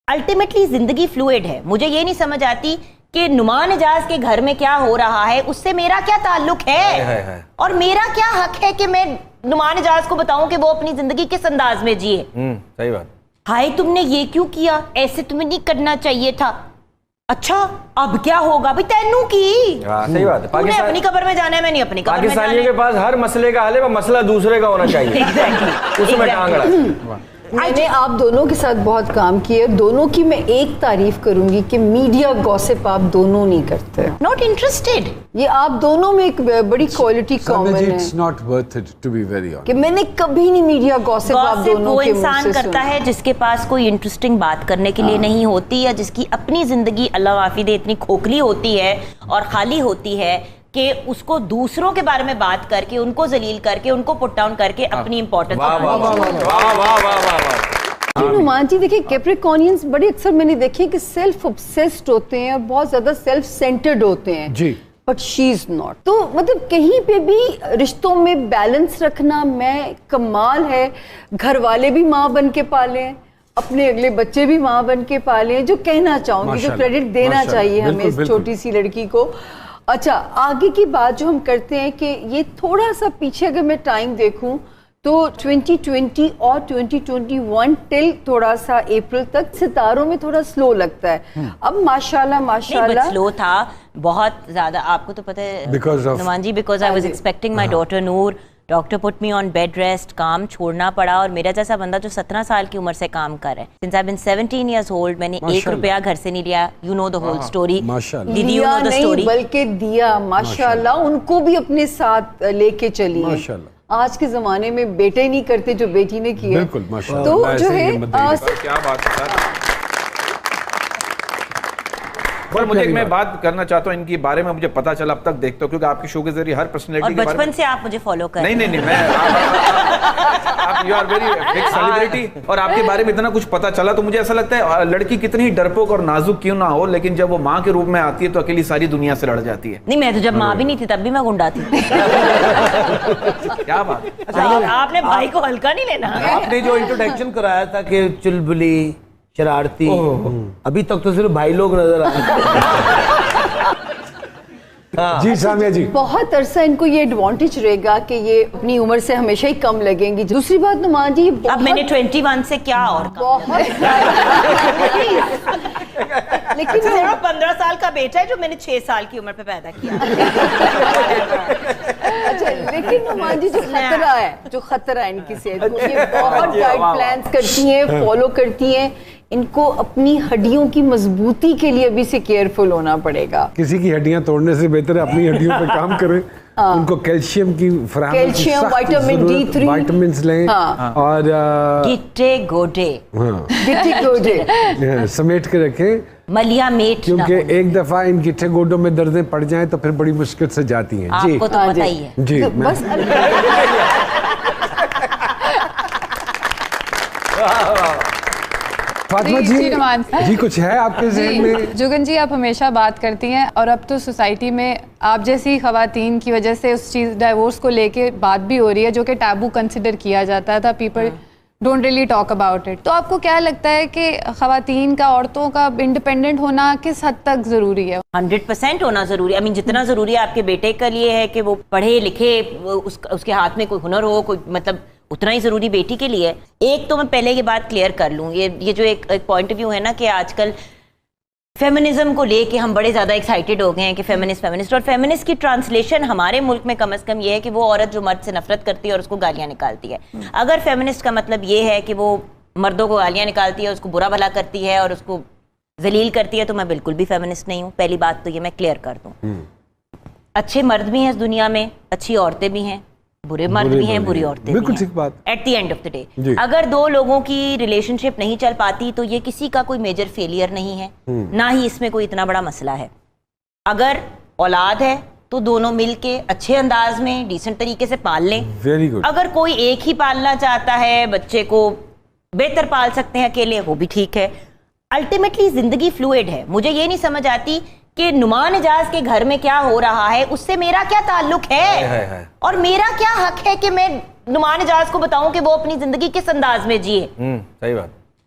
Ultimately زندگی fluid ہے. مجھے یہ نہیں سمجھ آتی کہ نعمان اجاز کے گھر میں کیا ہو رہا ہے, اس سے میرا کیا تعلق ہے, اور میرا کیا حق ہے کہ میں نعمان اجاز کو بتاؤں کہ وہ اپنی زندگی کس انداز میں جیے. صحیح بات. ہائے تم نے یہ کیوں کیا, ایسے تمہیں نہیں کرنا چاہیے تھا. اچھا اب کیا ہوگا بھائی تینوں کی. صحیح بات ہے. تم نے اپنی قبر میں جانا ہے, میں نہیں اپنی قبر میں جانا ہے. پاکستانیوں کے پاس ہر مسئلے کا حل ہے, وہ مسئلہ دوسرے کا ہونا چاہیے, اس میں ٹانگ اڑا. میں نے آپ دونوں کے ساتھ بہت کام کیے, دونوں کی میں ایک تعریف کروں گی کہ میڈیا گوسپ آپ دونوں نہیں کرتے. Not interested. یہ آپ دونوں میں ایک بڑی کوالٹی کامن ہے. It's not worth it to be very honest. کہ میں نے کبھی نہیں میڈیا گوسپ آپ دونوں وہ کے منہ سے انسان کرتا ہے جس کے پاس کوئی انٹرسٹنگ بات کرنے کے لیے نہیں ہوتی, یا جس کی اپنی زندگی اللہ معافی دے اتنی کھوکھلی ہوتی ہے اور خالی ہوتی ہے کہ اس کو دوسروں کے بارے میں بات کر کے, ان کو ذلیل کر کے, ان کو پٹ ڈاؤن کر کے اپنی امپورٹنس. نعمان جی دیکھیں, کیپریکونینز بڑے اکثر میں نے دیکھے کہ سیلف obsessed ہوتے ہیں اور بہت زیادہ سیلف سینٹرڈ ہوتے ہیں. جی. But she is not. تو مطلب کہیں پہ بھی رشتوں میں بیلنس رکھنا میں کمال ہے. گھر والے بھی ماں بن کے پالیں, اپنے اگلے بچے بھی ماں بن کے پالیں, جو کہنا چاہوں گی, جو کریڈٹ دینا چاہیے ہمیں اس چھوٹی سی لڑکی کو. اچھا آگے کی بات جو ہم کرتے ہیں کہ یہ تھوڑا سا پیچھے اگر میں ٹائم دیکھوں تو 2020 اور 2021 ٹل تھوڑا سا اپریل تک ستاروں میں تھوڑا سلو لگتا ہے. اب ماشاءاللہ سلو تھا بہت زیادہ. آپ کو تو پتہ ہے Noman ji, because I was expecting my daughter Noor, doctor put me on bed rest, کام چھوڑنا پڑا. اور میرا جیسا بندہ جو 17 سال کی عمر سے کام کر رہا ہے, since I been 17 years old, میں نے 1 روپیہ گھر سے نہیں لیا. You know the whole story. دیا نہیں بلکہ دیا, ماشاءاللہ ان کو بھی اپنے ساتھ لے کے چلی. آج کے زمانے میں بیٹے نہیں کرتے جو بیٹی نے کیا. بالکل ماشاءاللہ. تو جو ہے کیا بات ہے. مجھے میں بات کرنا چاہتا ہوں ان کے بارے میں, مجھے پتا چلا اب تک دیکھتا ہوں کیونکہ آپ کے شو کے ذریعے ہر پرسنالٹی کے بارے میں. بچپن سے آپ مجھے فالو کر رہے ہیں. نہیں میں آپ you are very big celebrity, اور آپ کے بارے میں اتنا کچھ پتا چلا تو مجھے ایسا لگتا ہے لڑکی کتنی ڈرپوک اور نازک کیوں نہ ہو, لیکن جب وہ ماں کے روپ میں آتی ہے تو اکیلی ساری دنیا سے لڑ جاتی ہے. نہیں, میں تو جب ماں بھی نہیں تھی تب بھی میں گنڈا تھی. کیا بات. آپ نے بھائی کو ہلکا نہیں لینا. آپ نے جو انٹروڈکشن کرایا تھا کہ چلبلی شرارتی, ابھی تک تو صرف بھائی لوگ نظر آ رہے. جی سامیہ جی, بہت عرصہ ان کو یہ ایڈوانٹیج رہے گا کہ یہ اپنی عمر سے ہمیشہ ہی کم لگیں گی. دوسری بات نعمان جی, اب میں نے 21 سے کیا اور بہت لیکن 15 سال کا بیٹا ہے جو میں نے 6 سال کی عمر پہ پیدا کیا. اچھا لیکن نعمان جی جو خطرہ ہے ان کی صحت کو, یہ بہت ڈائٹ پلانز کرتی ہیں, فالو کرتی ہیں. ان کو اپنی ہڈیوں کی مضبوطی کے لیے ابھی سے کیئرفل ہونا پڑے گا. کسی کی ہڈیاں توڑنے سے بہتر ہے اپنی ہڈیوں پہ کام کریں. ان کو کیلشیم کی فراہمی, کیلشیم, وائٹامن D3, وائٹامنس لیں, اور گٹے گوڈے سمیٹ کے رکھیں, ملیا میٹ, کیونکہ ایک دفعہ ان گٹھے گوڈوں میں دردیں پڑ جائیں تو پھر بڑی مشکل سے جاتی ہیں. آپ کو تو پتہ ہی ہے. جی بس فاطمہ جی کچھ ہے آپ کے ذہن میں؟ جگن جی, آپ ہمیشہ بات کرتی ہیں, اور اب تو سوسائٹی میں آپ جیسی خواتین کی وجہ سے اس چیز ڈائیورس کو لے کے بات بھی ہو رہی ہے, جو کہ ٹیبو کنسیڈر کیا جاتا تھا. People don't really talk about it. تو آپ کو کیا لگتا ہے کہ خواتین کا, عورتوں کا انڈیپینڈنٹ ہونا کس حد تک ضروری ہے؟ 100% ہونا ضروری ہے. جتنا ضروری ہے آپ کے بیٹے کے لیے ہے کہ وہ پڑھے لکھے, اس کے ہاتھ میں کوئی ہنر ہو, کوئی مطلب اتنا ہی ضروری بیٹی کے لیے. ایک تو میں پہلے یہ بات کلیئر کر لوں, یہ جو ایک پوائنٹ آف ویو ہے نا کہ آج کل فیمنزم کو لے کے ہم بڑے زیادہ ایکسائٹیڈ ہو گئے ہیں کہ فیمنسٹ, اور فیمنسٹ کی ٹرانسلیشن ہمارے ملک میں کم از کم یہ ہے کہ وہ عورت جو مرد سے نفرت کرتی ہے اور اس کو گالیاں نکالتی ہے. اگر فیمنسٹ کا مطلب یہ ہے کہ وہ مردوں کو گالیاں نکالتی ہے, اس کو برا بھلا کرتی ہے اور اس کو ذلیل کرتی ہے, تو میں بالکل بھی فیمنسٹ نہیں ہوں. پہلی بات تو یہ میں کلیئر کر دوں. اچھے مرد بھی ہیں اس دنیا میں, اچھی عورتیں بھی ہیں, برے مرد بھی ہیں, بری عورتیں بھی ہیں. At the end of the day اگر دو لوگوں کی ریلیشن شپ نہیں چل پاتی تو یہ کسی کا کوئی میجر فیلئر نہیں ہے, نہ ہی اس میں کوئی اتنا بڑا مسئلہ ہے. اگر اولاد ہے تو دونوں مل کے اچھے انداز میں ڈیسنٹ طریقے سے پال لیں. اگر کوئی ایک ہی پالنا چاہتا ہے, بچے کو بہتر پال سکتے ہیں اکیلے, وہ بھی ٹھیک ہے. الٹیمیٹلی زندگی فلوئڈ ہے. مجھے یہ نہیں سمجھ آتی کہ نعمان اجاز کے گھر میں کیا ہو رہا ہے, اس سے میرا کیا تعلق ہے, اور میرا کیا حق ہے کہ میں نعمان اجاز کو بتاؤں کہ وہ اپنی زندگی کس انداز میں جیے. صحیح بات.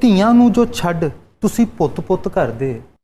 ਧੀਆਂ ਨੂੰ ਜੋ ਛੱਡ ਤੁਸੀਂ ਪੁੱਤ-ਪੁੱਤ ਕਰਦੇ,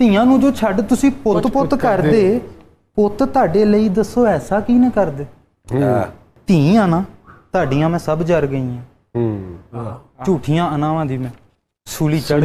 ਧੀਆਂ ਨੂੰ ਜੋ ਛੱਡ ਤੁਸੀਂ ਪੁੱਤ-ਪੁੱਤ ਕਰਦੇ, ਪੁੱਤ ਤੁਹਾਡੇ ਲਈ ਦੱਸੋ ਐਸਾ ਕੀ ਨਾ ਕਰਦੇ, ਧੀਆਂ ਨਾ ਤੁਹਾਡੀਆਂ ਮੈਂ ਸਭ ਜਰ ਗਈਆਂ, ਝੂਠੀਆਂ ਅਨਾਵਾਂ ਦੀ ਮੈਂ ਸੂਲੀ ਚੜ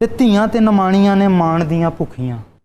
ਤੇ ਧੀਆਂ ਤੇ ਨਮਾਣੀਆਂ ਨੇ ਮਾਣ ਦੀਆਂ ਭੁੱਖੀਆਂ,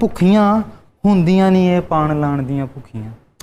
ਭੁੱਖੀਆਂ, ਹੁੰਦੀਆਂ ਨਹੀਂ ਇਹ ਪਾਣ ਲਾਣ ਦੀਆਂ ਭੁੱਖੀਆਂ,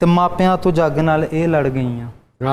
ਤੇ ਮਾਪਿਆਂ ਤੋਂ ਜੱਗ ਨਾਲ ਇਹ ਲੜ ਗਈਆਂ,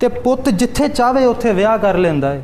ਤੇ ਪੁੱਤ ਜਿੱਥੇ ਚਾਵੇ ਉੱਥੇ ਵਿਆਹ ਕਰ ਲੈਂਦਾ ਏ,